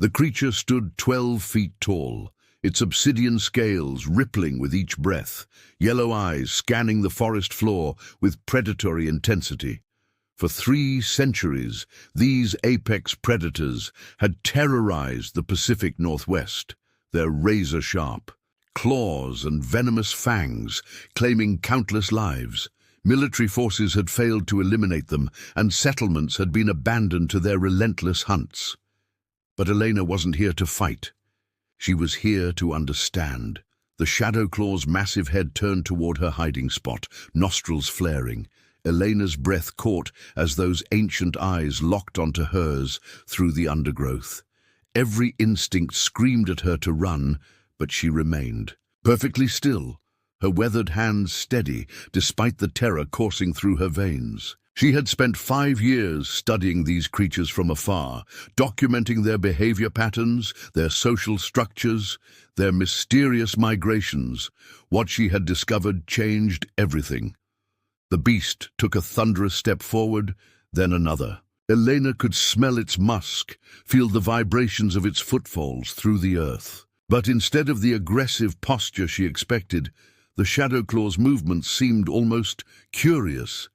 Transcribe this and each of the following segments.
The creature stood 12 feet tall, its obsidian scales rippling with each breath, yellow eyes scanning the forest floor with predatory intensity. For 3 centuries, these apex predators had terrorized the Pacific Northwest, their razor-sharp claws and venomous fangs claiming countless lives. Military forces had failed to eliminate them, and settlements had been abandoned to their relentless hunts. But Elena wasn't here to fight. She was here to understand. The Shadow Claw's massive head turned toward her hiding spot, nostrils flaring. Elena's breath caught as those ancient eyes locked onto hers through the undergrowth. Every instinct screamed at her to run, but she remained, perfectly still, her weathered hands steady despite the terror coursing through her veins. She had spent 5 years studying these creatures from afar, documenting their behavior patterns, their social structures, their mysterious migrations. What she had discovered changed everything. The beast took a thunderous step forward, then another. Elena could smell its musk, feel the vibrations of its footfalls through the earth. But instead of the aggressive posture she expected, the Shadow Claw's movements seemed almost curious.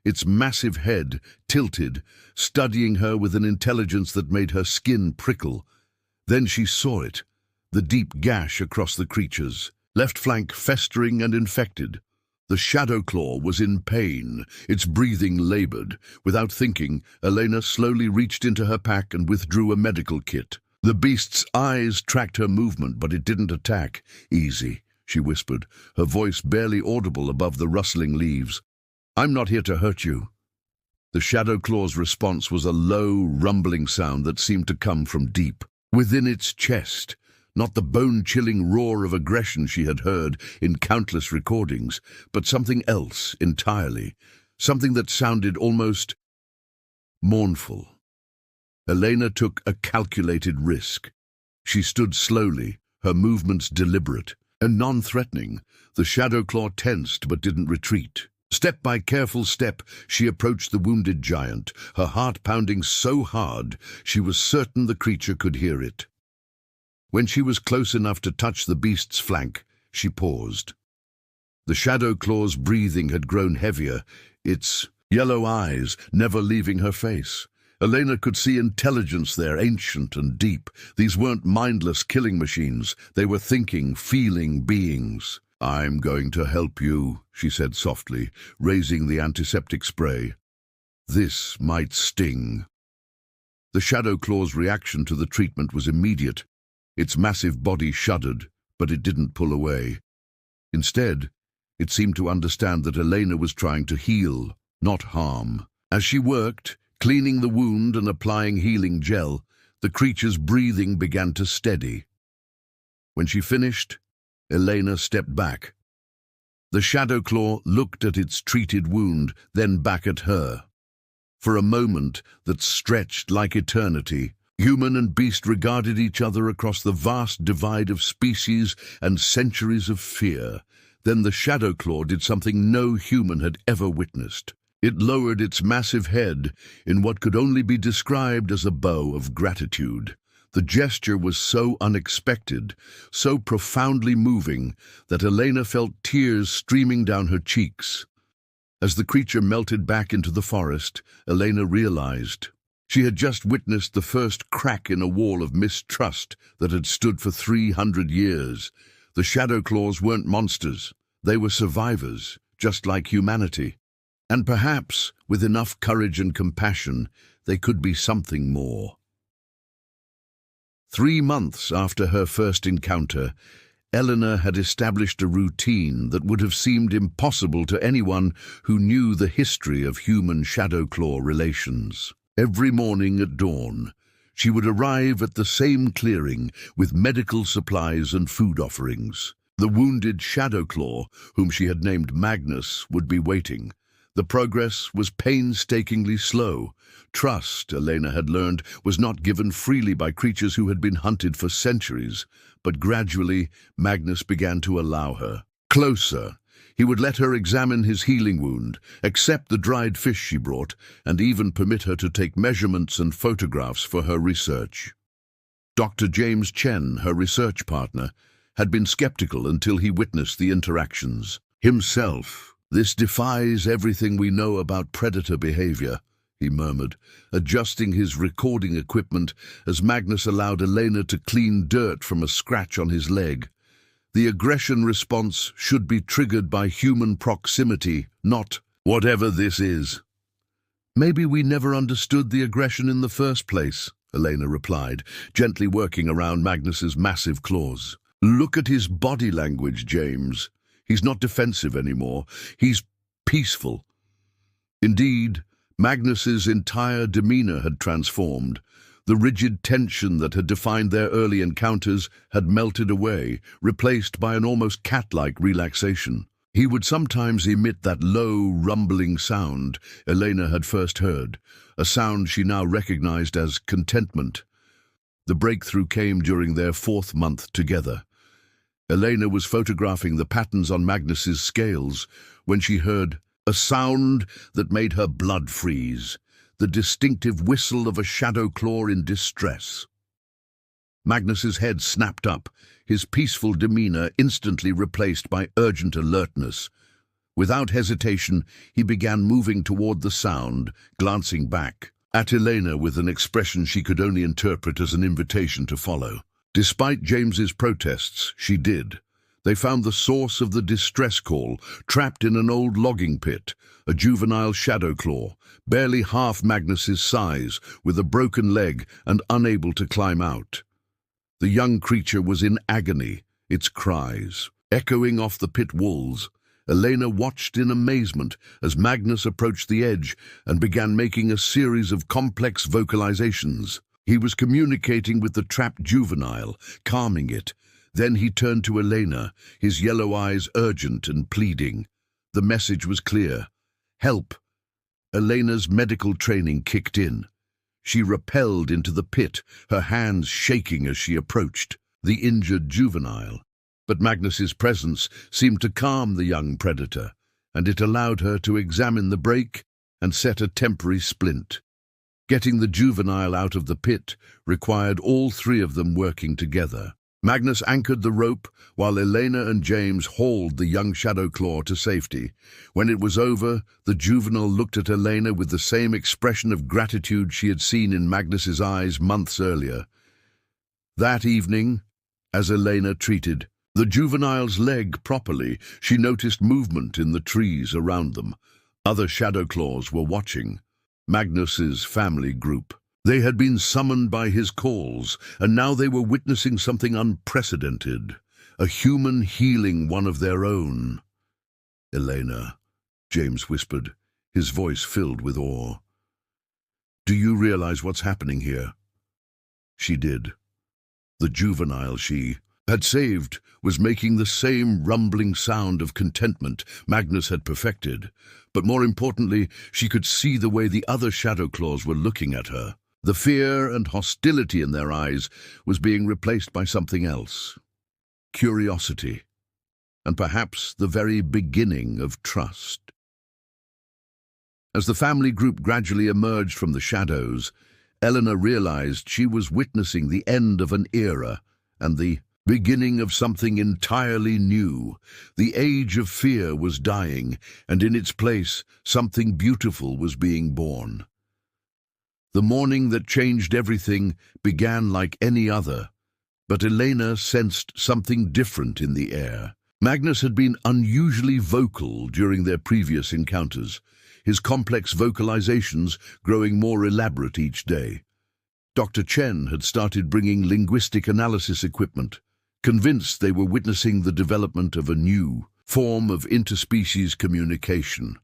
Its massive head tilted, studying her with an intelligence that made her skin prickle. Then she saw it, the deep gash across the creature's left flank festering and infected. The Shadow Claw was in pain, its breathing labored. Without thinking, Elena slowly reached into her pack and withdrew a medical kit. The beast's eyes tracked her movement, but it didn't attack. "Easy," she whispered, her voice barely audible above the rustling leaves. "I'm not here to hurt you." The Shadow Claw's response was a low, rumbling sound that seemed to come from deep within its chest, not the bone-chilling roar of aggression she had heard in countless recordings, but something else entirely, something that sounded almost mournful. Elena took a calculated risk. She stood slowly, her movements deliberate and non-threatening. The Shadow Claw tensed but didn't retreat. Step by careful step, she approached the wounded giant, her heart pounding so hard she was certain the creature could hear it. When she was close enough to touch the beast's flank, she paused. The Shadow Claw's breathing had grown heavier, its yellow eyes never leaving her face. Elena could see intelligence there, ancient and deep. These weren't mindless killing machines. They were thinking, feeling beings. "I'm going to help you," she said softly, raising the antiseptic spray. "This might sting." The Shadow Claw's reaction to the treatment was immediate. Its massive body shuddered, but it didn't pull away. Instead, it seemed to understand that Elena was trying to heal, not harm. As she worked, cleaning the wound and applying healing gel, the creature's breathing began to steady. When she finished, Elena stepped back. The Shadow Claw looked at its treated wound, then back at her. For a moment that stretched like eternity, human and beast regarded each other across the vast divide of species and centuries of fear. Then the Shadow Claw did something no human had ever witnessed. It lowered its massive head in what could only be described as a bow of gratitude. The gesture was so unexpected, so profoundly moving, that Elena felt tears streaming down her cheeks. As the creature melted back into the forest, Elena realized she had just witnessed the first crack in a wall of mistrust that had stood for 300 years. The Shadow Claws weren't monsters. They were survivors, just like humanity. And perhaps, with enough courage and compassion, they could be something more. 3 months after her first encounter, Eleanor had established a routine that would have seemed impossible to anyone who knew the history of human Shadow Claw relations. Every morning at dawn, she would arrive at the same clearing with medical supplies and food offerings. The wounded Shadow Claw, whom she had named Magnus, would be waiting. The progress was painstakingly slow. Trust, Elena had learned, was not given freely by creatures who had been hunted for centuries, but gradually Magnus began to allow her. Closer. He would let her examine his healing wound, accept the dried fish she brought, and even permit her to take measurements and photographs for her research. Dr. James Chen, her research partner, had been skeptical until he witnessed the interactions. Himself, "This defies everything we know about predator behavior," he murmured, adjusting his recording equipment as Magnus allowed Elena to clean dirt from a scratch on his leg. "The aggression response should be triggered by human proximity, not whatever this is." "Maybe we never understood the aggression in the first place," Elena replied, gently working around Magnus's massive claws. "Look at his body language, James. He's not defensive anymore. He's peaceful." Indeed, Magnus's entire demeanor had transformed. The rigid tension that had defined their early encounters had melted away, replaced by an almost cat-like relaxation. He would sometimes emit that low, rumbling sound Elena had first heard, a sound she now recognized as contentment. The breakthrough came during their 4th month together. Elena was photographing the patterns on Magnus's scales when she heard a sound that made her blood freeze, the distinctive whistle of a shadow claw in distress. Magnus's head snapped up, his peaceful demeanor instantly replaced by urgent alertness. Without hesitation, he began moving toward the sound, glancing back at Elena with an expression she could only interpret as an invitation to follow. Despite James's protests, she did. They found the source of the distress call, trapped in an old logging pit, a juvenile shadow claw, barely half Magnus's size, with a broken leg and unable to climb out. The young creature was in agony, its cries echoing off the pit walls. Elena watched in amazement as Magnus approached the edge and began making a series of complex vocalizations. He was communicating with the trapped juvenile, calming it. Then he turned to Elena, his yellow eyes urgent and pleading. The message was clear. Help! Elena's medical training kicked in. She rappelled into the pit, her hands shaking as she approached the injured juvenile. But Magnus's presence seemed to calm the young predator, and it allowed her to examine the break and set a temporary splint. Getting the juvenile out of the pit required all 3 of them working together. Magnus anchored the rope while Elena and James hauled the young shadow claw to safety. When it was over, the juvenile looked at Elena with the same expression of gratitude she had seen in Magnus's eyes months earlier. That evening, as Elena treated the juvenile's leg properly, she noticed movement in the trees around them. Other shadow claws were watching. Magnus's family group. They had been summoned by his calls, and now they were witnessing something unprecedented, a human healing one of their own. "Elena," James whispered, his voice filled with awe. "Do you realize what's happening here?" She did. The juvenile she had saved was making the same rumbling sound of contentment Magnus had perfected, but more importantly, she could see the way the other shadow claws were looking at her. The fear and hostility in their eyes was being replaced by something else. Curiosity, and perhaps the very beginning of trust. As the family group gradually emerged from the shadows, Eleanor realized she was witnessing the end of an era and the beginning of something entirely new. The age of fear was dying, and in its place, something beautiful was being born. The morning that changed everything began like any other, but Elena sensed something different in the air. Magnus had been unusually vocal during their previous encounters, his complex vocalizations growing more elaborate each day. Dr. Chen had started bringing linguistic analysis equipment, convinced they were witnessing the development of a new form of interspecies communication.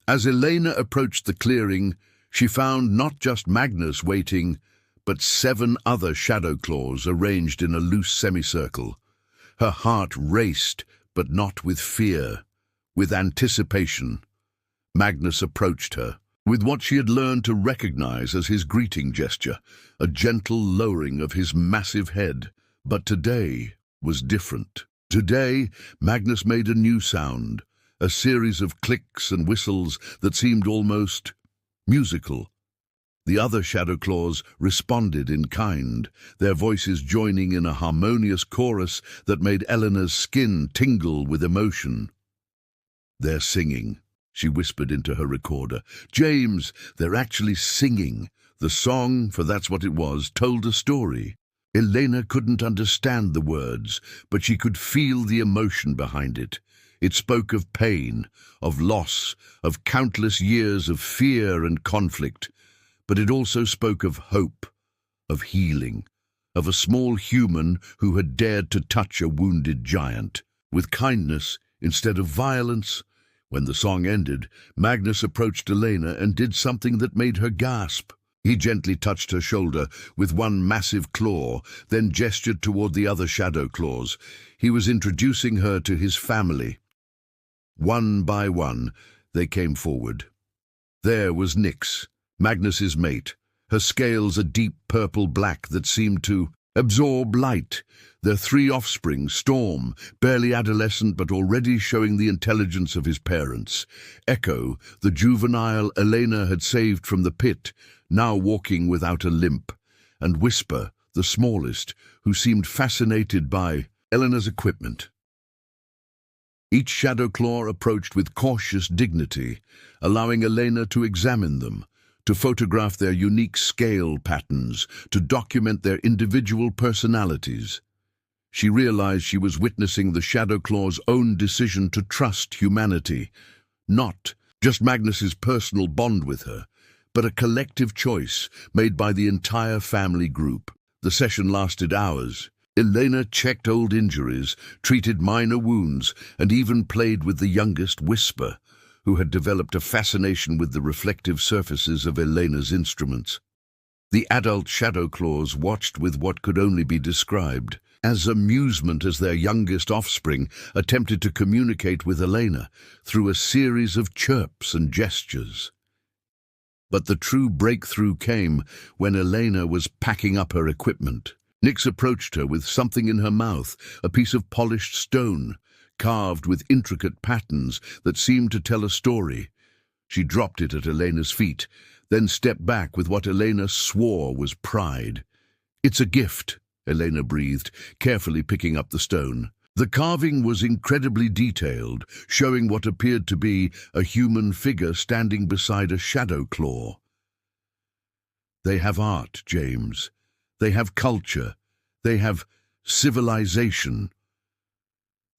As Elena approached the clearing, she found not just Magnus waiting, but 7 other shadow claws arranged in a loose semicircle. Her heart raced, but not with fear, with anticipation. Magnus approached her, with what she had learned to recognize as his greeting gesture, a gentle lowering of his massive head. But today was different. Today, Magnus made a new sound, a series of clicks and whistles that seemed almost musical. The other Shadow Claws responded in kind, their voices joining in a harmonious chorus that made Eleanor's skin tingle with emotion. "They're singing," she whispered into her recorder. "James, they're actually singing." The song, for that's what it was, told a story. Elena couldn't understand the words, but she could feel the emotion behind it. It spoke of pain, of loss, of countless years of fear and conflict. But it also spoke of hope, of healing, of a small human who had dared to touch a wounded giant. With kindness instead of violence. When the song ended, Magnus approached Elena and did something that made her gasp. He gently touched her shoulder with one massive claw, then gestured toward the other Shadow Claws. He was introducing her to his family. One by one, they came forward. There was Nyx, Magnus's mate, her scales a deep purple-black that seemed to absorb light. Their 3 offspring, Storm, barely adolescent but already showing the intelligence of his parents. Echo, the juvenile Elena had saved from the pit, now walking without a limp. And Whisper, the smallest, who seemed fascinated by Eleanor's equipment. Each Shadow Claw approached with cautious dignity, allowing Elena to examine them, to photograph their unique scale patterns, to document their individual personalities. She realized she was witnessing the Shadow Claw's own decision to trust humanity, not just Magnus's personal bond with her, but a collective choice made by the entire family group. The session lasted hours. Elena checked old injuries, treated minor wounds, and even played with the youngest, Whisper, who had developed a fascination with the reflective surfaces of Elena's instruments. The adult Shadow Claws watched with what could only be described as amusement as their youngest offspring attempted to communicate with Elena through a series of chirps and gestures. But the true breakthrough came when Elena was packing up her equipment. Nyx approached her with something in her mouth, a piece of polished stone, carved with intricate patterns that seemed to tell a story. She dropped it at Elena's feet, then stepped back with what Elena swore was pride. "It's a gift," Elena breathed, carefully picking up the stone. The carving was incredibly detailed, showing what appeared to be a human figure standing beside a Shadow Claw. "They have art, James. They have culture. They have civilization."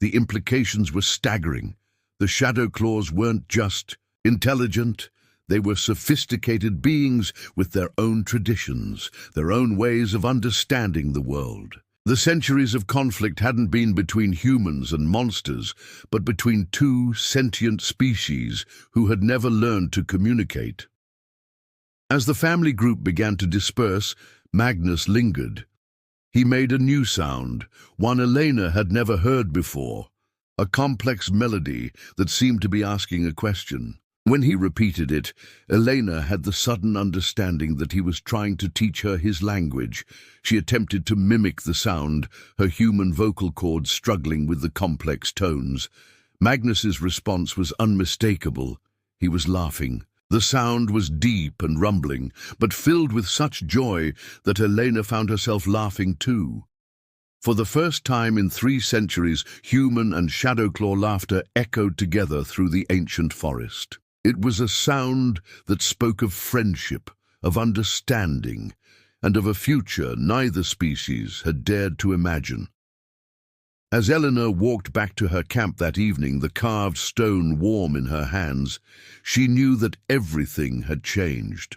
The implications were staggering. The Shadow Claws weren't just intelligent. They were sophisticated beings with their own traditions, their own ways of understanding the world. The centuries of conflict hadn't been between humans and monsters, but between 2 sentient species who had never learned to communicate. As the family group began to disperse, Magnus lingered. He made a new sound, one Elena had never heard before, a complex melody that seemed to be asking a question. When he repeated it, Elena had the sudden understanding that he was trying to teach her his language. She attempted to mimic the sound, her human vocal cords struggling with the complex tones. Magnus's response was unmistakable. He was laughing. The sound was deep and rumbling, but filled with such joy that Elena found herself laughing too. For the first time in 3 centuries, human and Shadow Claw laughter echoed together through the ancient forest. It was a sound that spoke of friendship, of understanding, and of a future neither species had dared to imagine. As Eleanor walked back to her camp that evening, the carved stone warm in her hands, she knew that everything had changed.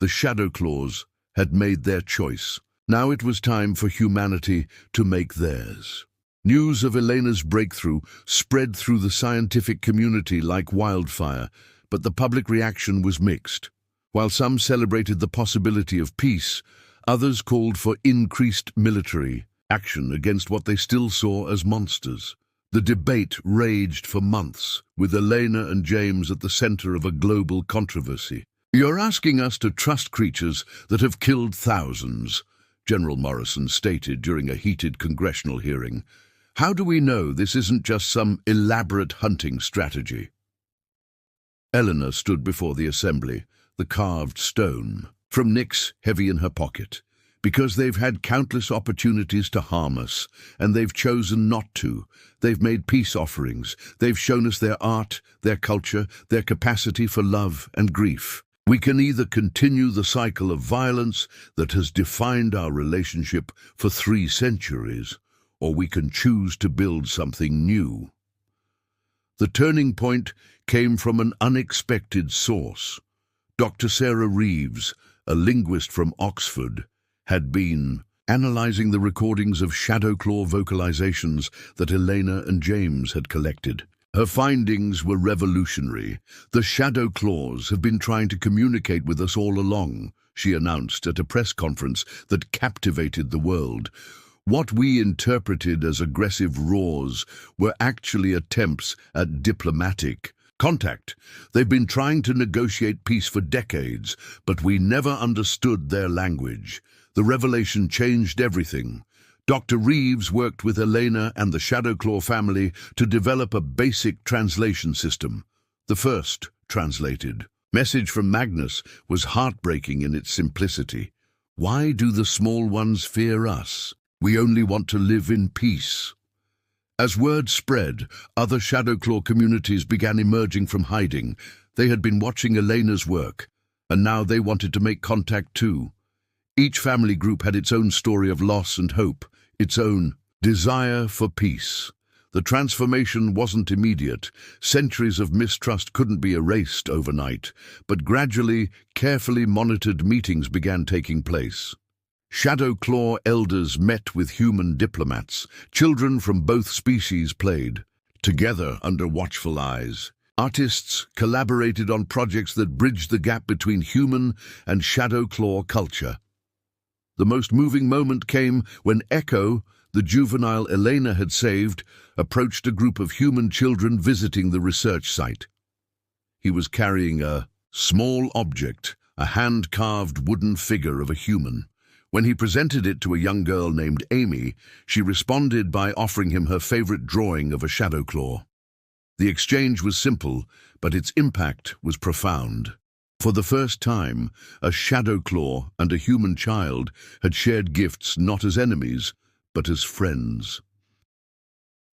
The Shadow Claws had made their choice. Now it was time for humanity to make theirs. News of Elena's breakthrough spread through the scientific community like wildfire, but the public reaction was mixed. While some celebrated the possibility of peace, others called for increased military action against what they still saw as monsters. The debate raged for months, with Elena and James at the center of a global controversy. "You're asking us to trust creatures that have killed thousands," General Morrison stated during a heated congressional hearing. "How do we know this isn't just some elaborate hunting strategy?" Eleanor stood before the assembly, the carved stone From Nyx, heavy in her pocket. Because they've had countless opportunities to harm us, and they've chosen not to. They've made peace offerings. They've shown us their art, their culture, their capacity for love and grief. We can either continue the cycle of violence that has defined our relationship for 3 centuries, or we can choose to build something new. The turning point came from an unexpected source. Dr. Sarah Reeves, a linguist from Oxford, had been analyzing the recordings of Shadowclaw vocalizations that Elena and James had collected. Her findings were revolutionary. The Shadowclaws have been trying to communicate with us all along, she announced at a press conference that captivated the world. What we interpreted as aggressive roars were actually attempts at diplomatic contact. They've been trying to negotiate peace for decades, but we never understood their language. The revelation changed everything. Dr. Reeves worked with Elena and the Shadowclaw family to develop a basic translation system. The first translated message from Magnus was heartbreaking in its simplicity. Why do the small ones fear us? We only want to live in peace. As word spread, other Shadowclaw communities began emerging from hiding. They had been watching Elena's work, and now they wanted to make contact too. Each family group had its own story of loss and hope, its own desire for peace. The transformation wasn't immediate. Centuries of mistrust couldn't be erased overnight, but gradually, carefully monitored meetings began taking place. Shadowclaw elders met with human diplomats. Children from both species played together under watchful eyes. Artists collaborated on projects that bridged the gap between human and Shadowclaw culture. The most moving moment came when Echo, the juvenile Elena had saved, approached a group of human children visiting the research site. He was carrying a small object, a hand-carved wooden figure of a human. When he presented it to a young girl named Amy, she responded by offering him her favorite drawing of a Shadowclaw. The exchange was simple, but its impact was profound. For the first time, a Shadowclaw and a human child had shared gifts not as enemies, but as friends.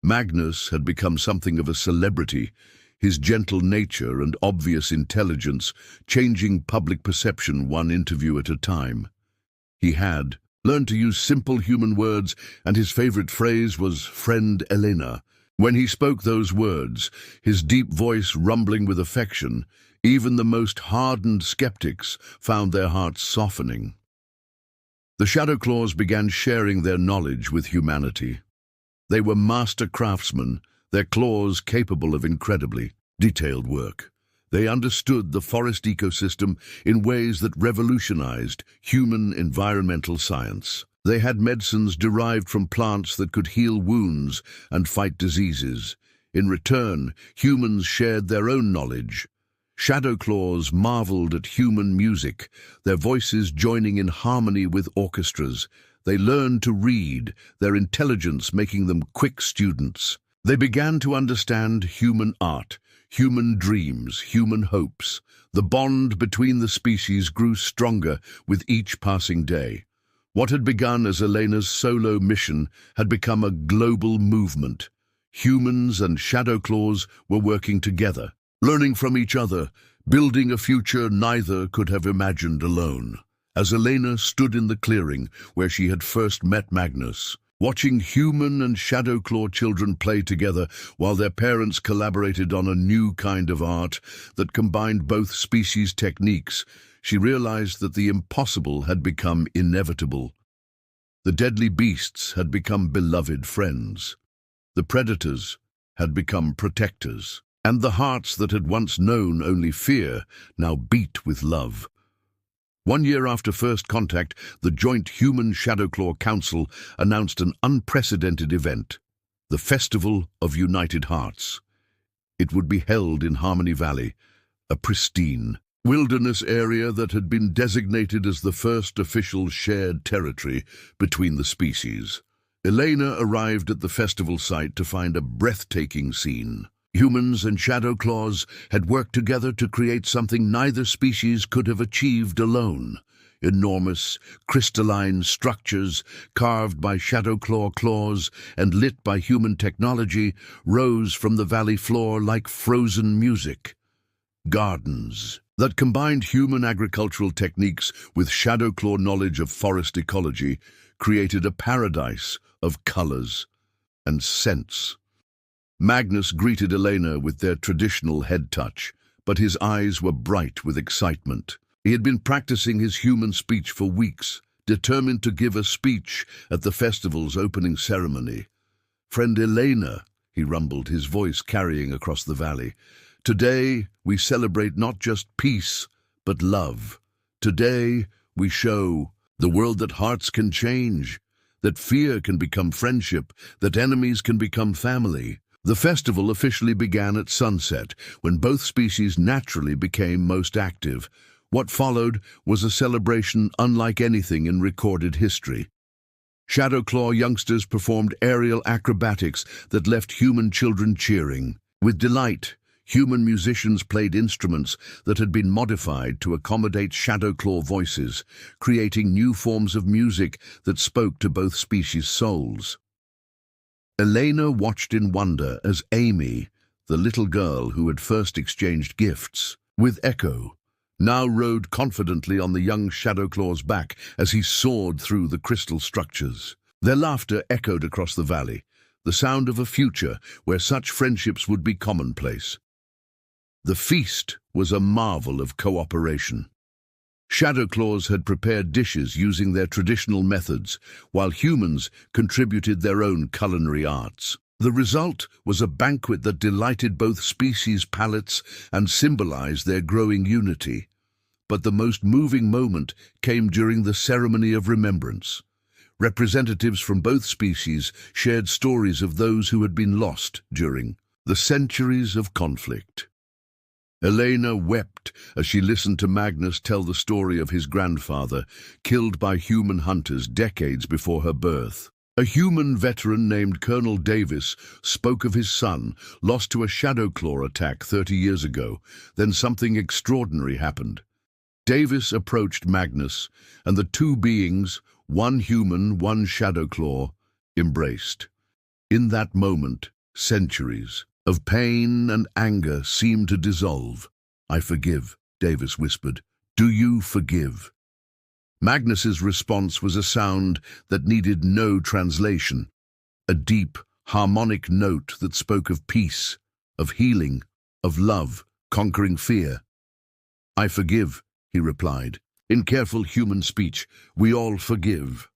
Magnus had become something of a celebrity, his gentle nature and obvious intelligence changing public perception one interview at a time. He had learned to use simple human words, and his favorite phrase was "Friend Elena." When he spoke those words, his deep voice rumbling with affection, even the most hardened skeptics found their hearts softening. The Shadowclaws began sharing their knowledge with humanity. They were master craftsmen, their claws capable of incredibly detailed work. They understood the forest ecosystem in ways that revolutionized human environmental science. They had medicines derived from plants that could heal wounds and fight diseases. In return, humans shared their own knowledge. Shadowclaws marveled at human music, their voices joining in harmony with orchestras. They learned to read, their intelligence making them quick students. They began to understand human art, human dreams, human hopes. The bond between the species grew stronger with each passing day. What had begun as Elena's solo mission had become a global movement. Humans and Shadowclaws were working together, learning from each other, building a future neither could have imagined alone. As Elena stood in the clearing where she had first met Magnus, watching human and Shadowclaw children play together while their parents collaborated on a new kind of art that combined both species' techniques, she realized that the impossible had become inevitable. The deadly beasts had become beloved friends. The predators had become protectors. And the hearts that had once known only fear now beat with love. 1 year after first contact, the joint Human Shadowclaw Council announced an unprecedented event, the Festival of United Hearts. It would be held in Harmony Valley, a pristine wilderness area that had been designated as the first official shared territory between the species. Elena arrived at the festival site to find a breathtaking scene. Humans and Shadowclaws had worked together to create something neither species could have achieved alone. enormous, crystalline structures carved by shadow-claw claws and lit by human technology rose from the valley floor like frozen music. Gardens that combined human agricultural techniques with shadow-claw knowledge of forest ecology created a paradise of colors and scents. Magnus greeted Elena with their traditional head touch, but his eyes were bright with excitement. He had been practicing his human speech for weeks, determined to give a speech at the festival's opening ceremony. "Friend Elena," he rumbled, his voice carrying across the valley, "today we celebrate not just peace, but love. Today we show the world that hearts can change, that fear can become friendship, that enemies can become family." The festival officially began at sunset, when both species naturally became most active. What followed was a celebration unlike anything in recorded history. Shadowclaw youngsters performed aerial acrobatics that left human children cheering. With delight, human musicians played instruments that had been modified to accommodate Shadowclaw voices, creating new forms of music that spoke to both species' souls. Elena watched in wonder as Amy, the little girl who had first exchanged gifts with Echo, now rode confidently on the young Shadowclaw's back as he soared through the crystal structures. Their laughter echoed across the valley, the sound of a future where such friendships would be commonplace. The feast was a marvel of cooperation. Shadowclaws had prepared dishes using their traditional methods, while humans contributed their own culinary arts. The result was a banquet that delighted both species' palates and symbolized their growing unity. But the most moving moment came during the ceremony of remembrance. Representatives from both species shared stories of those who had been lost during the centuries of conflict. Elena wept as she listened to Magnus tell the story of his grandfather, killed by human hunters decades before her birth. A human veteran named Colonel Davis spoke of his son, lost to a Shadowclaw attack 30 years ago. Then something extraordinary happened. Davis approached Magnus, and the two beings, one human, one Shadowclaw, embraced. In that moment, centuries of pain and anger seemed to dissolve. "I forgive," Davis whispered. "Do you forgive?" Magnus's response was a sound that needed no translation, a deep, harmonic note that spoke of peace, of healing, of love, conquering fear. "I forgive," he replied. In careful human speech, we all forgive.